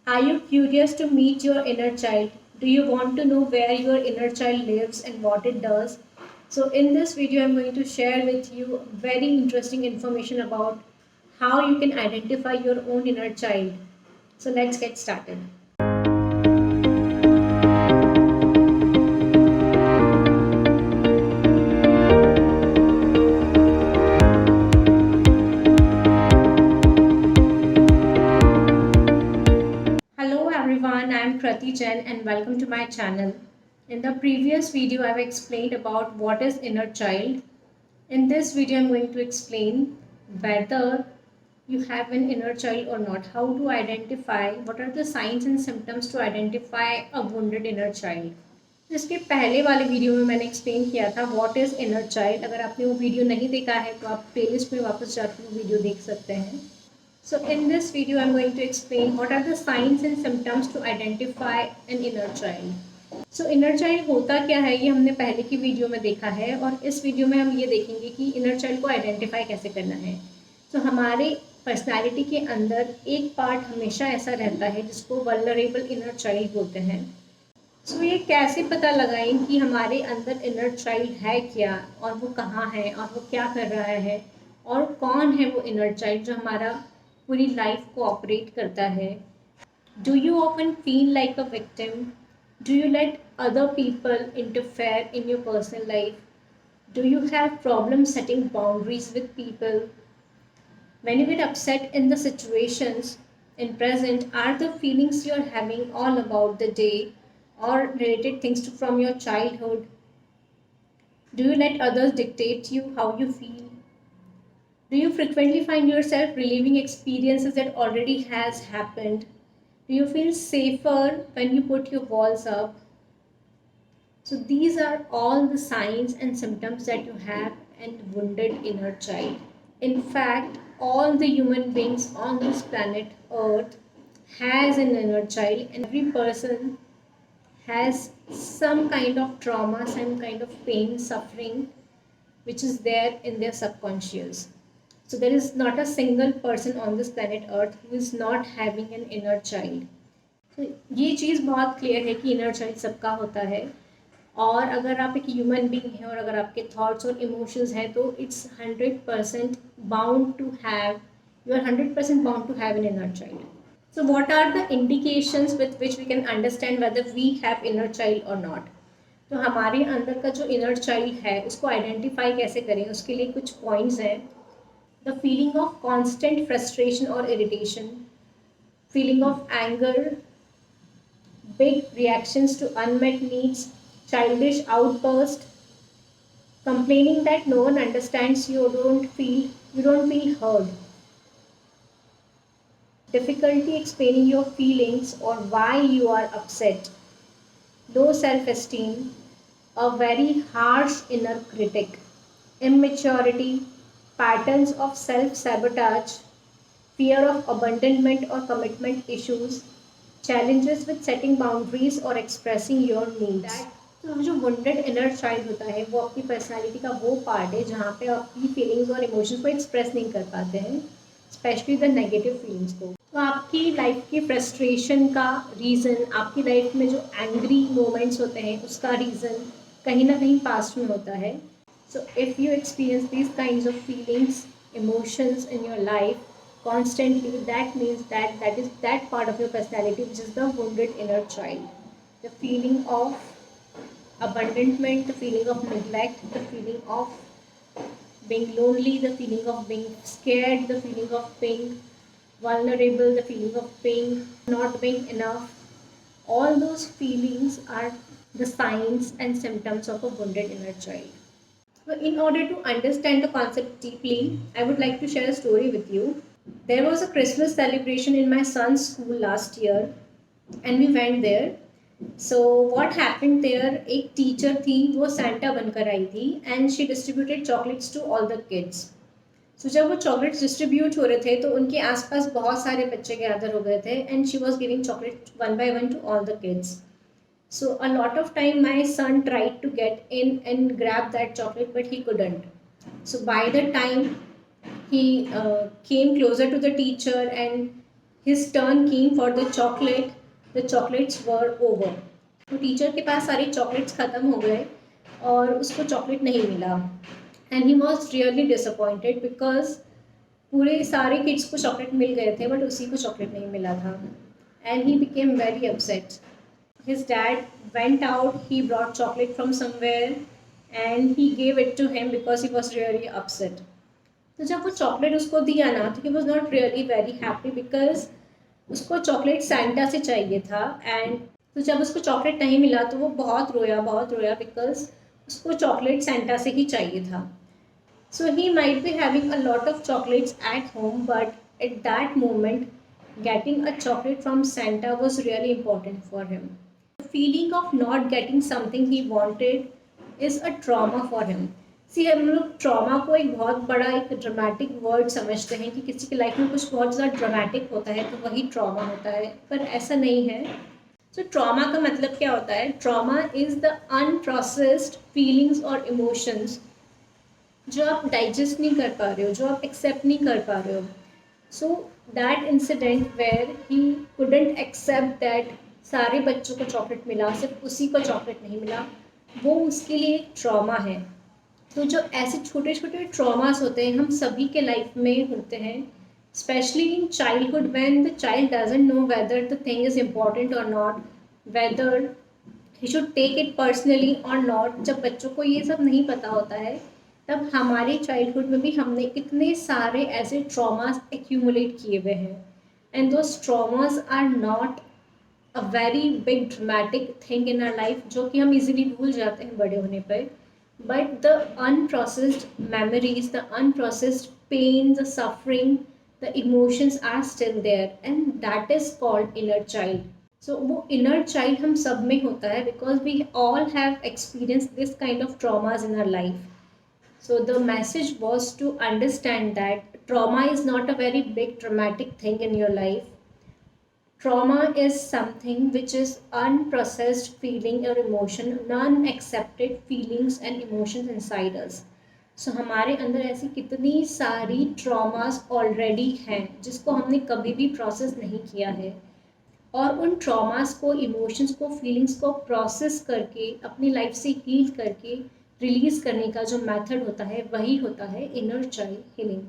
Are you curious to meet your inner child? Do you want to know where your inner child lives and what it does? So in this video, I'm going to share with you very interesting information about how you can identify your own inner child. So let's get started. Hello everyone, I am Krati Jain and welcome to my channel. In the previous video, I've explained about what is inner child. In this video, I'm going to explain whether you have an inner child or not, how to identify, what are the signs and symptoms to identify a wounded inner child. जिसके पहले वाले video में मैंने explain किया था what is inner child. अगर आपने वो वीडियो नहीं देखा है तो आप प्लेलिस्ट में वापस जाकर वो वीडियो देख सकते हैं. So in this video, I'm going to explain what are the signs and symptoms to identify an inner child. So inner child होता क्या है ये हमने पहले की वीडियो में देखा है और इस वीडियो में हम ये देखेंगे कि inner child को आइडेंटिफाई कैसे करना है. So हमारे पर्सनालिटी के अंदर एक पार्ट हमेशा ऐसा रहता है जिसको वल्नरेबल इनर चाइल्ड बोलते हैं. So ये कैसे पता लगाएं कि हमारे अंदर इनर चाइल्ड है क्या और वो कहाँ है और वो क्या कर रहा है और कौन है वो इनर चाइल्ड जो हमारा पूरी लाइफ को ऑपरेट करता है. Do you often feel like a victim? Do you let other people interfere in your personal life? Do you have problem setting boundaries with people? When you get upset in the situations in present, are the feelings you are having all about the day or related things from your childhood? Do you let others dictate you how you feel? Do you frequently find yourself reliving experiences that already has happened? Do you feel safer when you put your walls up? So these are all the signs and symptoms that you have an wounded inner child. In fact, all the human beings on this planet Earth has an inner child, and every person has some kind of trauma, some kind of pain, suffering, which is there in their subconscious. So there is not a single person on this planet Earth who is not having an inner child. So ये चीज़ बहुत clear है कि inner child सबका होता है. और अगर आप एक ह्यूमन बीइंग हैं और अगर आपके थॉट्स और इमोशंस हैं तो it's 100% bound to have, you are 100% bound to have an inner child. So what are the indications with which we can understand whether we have inner child or not. तो हमारे अंदर का जो inner child है उसको identify कैसे करें, उसके लिए कुछ पॉइंट्स हैं. The feeling of constant frustration और irritation, feeling of anger, big reactions to unmet needs, childish outburst, complaining that no one understands you or you don't feel heard, difficulty explaining your feelings or why you are upset, low self-esteem, a very harsh inner critic, immaturity, patterns of self-sabotage, fear of abandonment or commitment issues, challenges with setting boundaries or expressing your needs. तो जो wounded inner child होता है वो आपकी personality का वो part है जहाँ पे आपकी फीलिंग्स और इमोशंस को एक्सप्रेस नहीं कर पाते हैं, स्पेशली द नेगेटिव फीलिंग्स को. तो आपकी लाइफ की फ्रस्ट्रेशन का रीज़न, आपकी लाइफ में जो एंग्री मोमेंट्स होते हैं उसका रीज़न कहीं ना कहीं पास्ट में होता है. So if you experience these kinds of feelings, emotions in your life constantly, that means that is that part of your personality which is the wounded inner child. The feeling of abandonment, the feeling of neglect, the feeling of being lonely, the feeling of being scared, the feeling of being vulnerable, the feeling of being not being enough, all those feelings are the signs and symptoms of a wounded inner child. So in order to understand the concept deeply, I would like to share a story with you. There was a Christmas celebration in my son's school last year and we went there. So what happened there, एक teacher थी वो Santa बनकर आई थी and she distributed chocolates to all the kids. So जब वो chocolates distribute हो रहे थे तो उनके आसपास बहुत सारे बच्चे गैदर हो गए थे and she was giving chocolate one by one to all the kids. So a lot of time my son tried to get in and grab that chocolate but he couldn't. So by the time he came closer to the teacher and His turn came for the chocolate. The chocolates were over. तो teacher के पास सारी chocolates ख़त्म हो गए और उसको chocolate नहीं मिला. And he was really disappointed because पूरे सारे किड्स को चॉकलेट मिल गए थे बट उसी को चॉकलेट नहीं मिला था. And he became very upset. His dad went out, he brought chocolate from somewhere and he gave it to him because he was really upset. तो जब वो चॉकलेट उसको दिया ना तो he was not really very happy because उसको chocolate Santa से चाहिए था. एंड तो जब उसको चॉकलेट नहीं मिला तो वो बहुत रोया बिकॉज उसको चॉकलेट सैंटा से ही चाहिए था. So he might be having a lot of chocolates at home but at that moment getting a chocolate from Santa was really important for him. The feeling of not getting something he wanted is a trauma for him. सी हम लोग trauma को एक बहुत बड़ा एक dramatic word समझते हैं कि किसी की लाइफ में कुछ बहुत ज़्यादा ड्रामेटिक होता है तो वही ट्रॉमा होता है, पर ऐसा नहीं है. तो ट्रॉमा का मतलब क्या होता है? Trauma is the unprocessed feelings और इमोशंस जो आप डाइजेस्ट नहीं कर पा रहे हो, जो आप एक्सेप्ट नहीं कर पा रहे हो. So that incident where he couldn't accept that सारे बच्चों को चॉकलेट मिला, सिर्फ उसी को चॉकलेट नहीं मिला, वो उसके लिए एक ट्रॉमा है. तो जो ऐसे छोटे छोटे ट्रॉमास होते हैं हम सभी के लाइफ में होते हैं, specially in childhood when the child doesn't know whether the thing is important और not, whether he should take it personally और नॉट. जब बच्चों को ये सब नहीं पता होता है तब हमारे चाइल्डहुड में भी हमने इतने सारे ऐसे ट्रॉमास एक्यूमुलेट किए हुए हैं. And those traumas are not a very big dramatic thing in our life जो कि हम इजीली भूल जाते हैं बड़े होने पर. But the unprocessed memories, the unprocessed pain, the suffering, the emotions are still there, and that is called inner child. So वो inner child हम सब में होता है because we all have experienced this kind of traumas in our life. So the message was to understand that trauma is not a very big traumatic thing in your life. Trauma is something which is unprocessed feeling or emotion, non-accepted feelings and emotions inside us. So हमारे अंदर ऐसी कितनी सारी traumas already हैं जिसको हमने कभी भी प्रोसेस नहीं किया है, और उन ट्रॉमास को, इमोशंस को, फीलिंग्स को प्रोसेस करके अपनी लाइफ से हील करके रिलीज करने का जो मेथड होता है वही होता है inner child healing.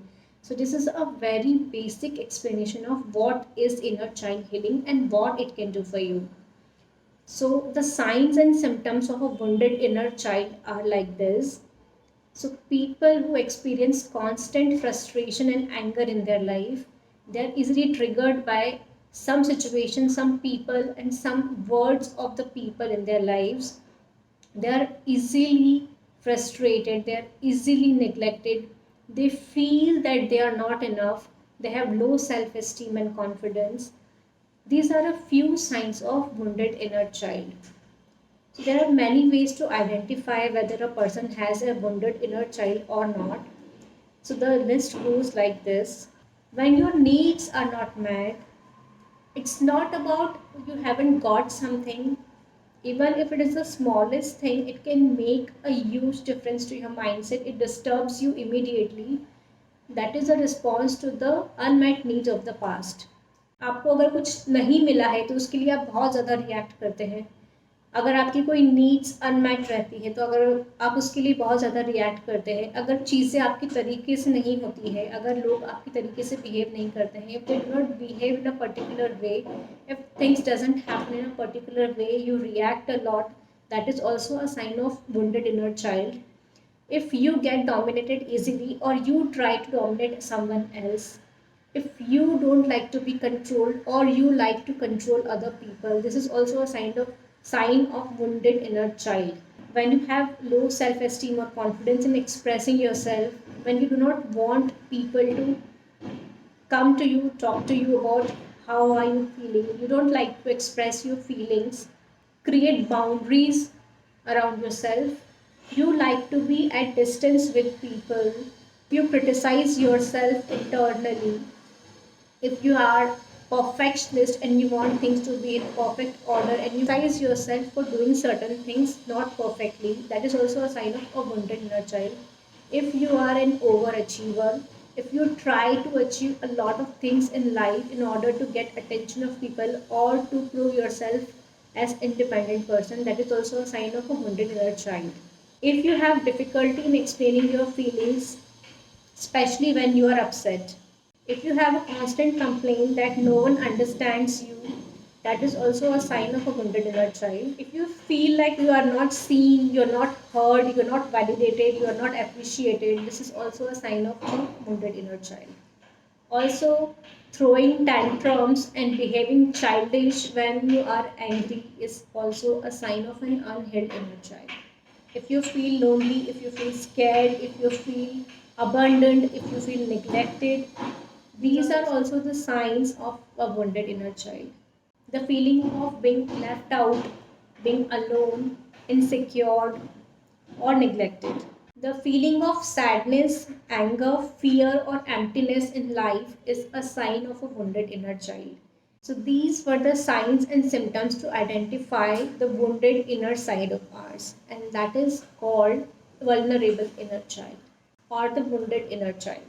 So this is a very basic explanation of what is inner child healing and what it can do for you. So the signs and symptoms of a wounded inner child are like this. So people who experience constant frustration and anger in their life, they are easily triggered by some situation, some people and some words of the people in their lives. They are easily frustrated, they are easily neglected, they feel that they are not enough, they have low self-esteem and confidence. These are a few signs of wounded inner child. So there are many ways to identify whether a person has a wounded inner child or not. So the list goes like this. When your needs are not met, it's not about you haven't got something. Even if it is the smallest thing, it can make a huge difference to your mindset. It disturbs you immediately. That is a response to the unmet needs of the past. आपको अगर कुछ नहीं मिला है तो उसके लिए आप बहुत ज़्यादा रिएक्ट करते हैं. अगर आपकी कोई नीड्स अनमेट रहती है तो अगर आप उसके लिए बहुत ज़्यादा रिएक्ट करते हैं. अगर चीज़ें आपकी तरीके से नहीं होती है, अगर लोग आपकी तरीके से बिहेव नहीं करते हैं, if they do not behave in a particular way, if things doesn't happen in a particular way, you react a lot. That is also a sign of wounded inner child. If you get dominated easily or you try to dominate someone else, if you don't like to be controlled or you like to control other people, this is also a sign of wounded inner child. When you have low self-esteem or confidence in expressing yourself, when you do not want people to come to you, talk to you about how are you feeling, you don't like to express your feelings, create boundaries around yourself, you like to be at distance with people, you criticize yourself internally, if you are perfectionist and you want things to be in perfect order and you criticize yourself for doing certain things not perfectly, that is also a sign of a wounded inner child. If you are an overachiever, if you try to achieve a lot of things in life in order to get attention of people or to prove yourself as independent person, that is also a sign of a wounded inner child. If you have difficulty in explaining your feelings, especially when you are upset, if you have a constant complaint that no one understands you, that is also a sign of a wounded inner child. If you feel like you are not seen, you're not heard, you're not validated, you're not appreciated, this is also a sign of a wounded inner child. Also, throwing tantrums and behaving childish when you are angry is also a sign of an unhealed inner child. If you feel lonely, if you feel scared, if you feel abandoned, if you feel neglected, these are also the signs of a wounded inner child. The feeling of being left out, being alone, insecure, or neglected. The feeling of sadness, anger, fear, or emptiness in life is a sign of a wounded inner child. So, these were the signs and symptoms to identify the wounded inner side of ours, and that is called vulnerable inner child or the wounded inner child.